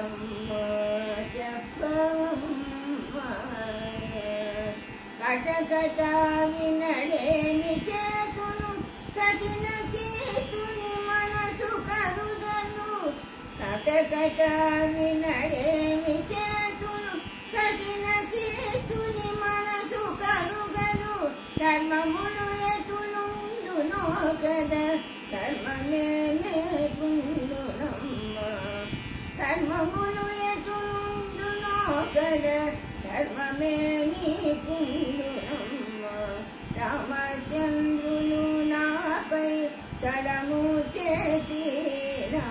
చెప్పవమ్మా చెప్పవమ్మా కటకట వినడేని చేతును కఠిన చేతుని మనసు కరుదను కటకట వినడేని చేతును కఠిన చేతుని మనసు కరుగను కర్మములు ఎటులుండునో కదా కర్మమే లేకుండునమ్మా కర్మములు ఎటులుండునో కదా ధర్మమే నీకుండునమ్మా రామచంద్రులు నాపై చలము చేసినా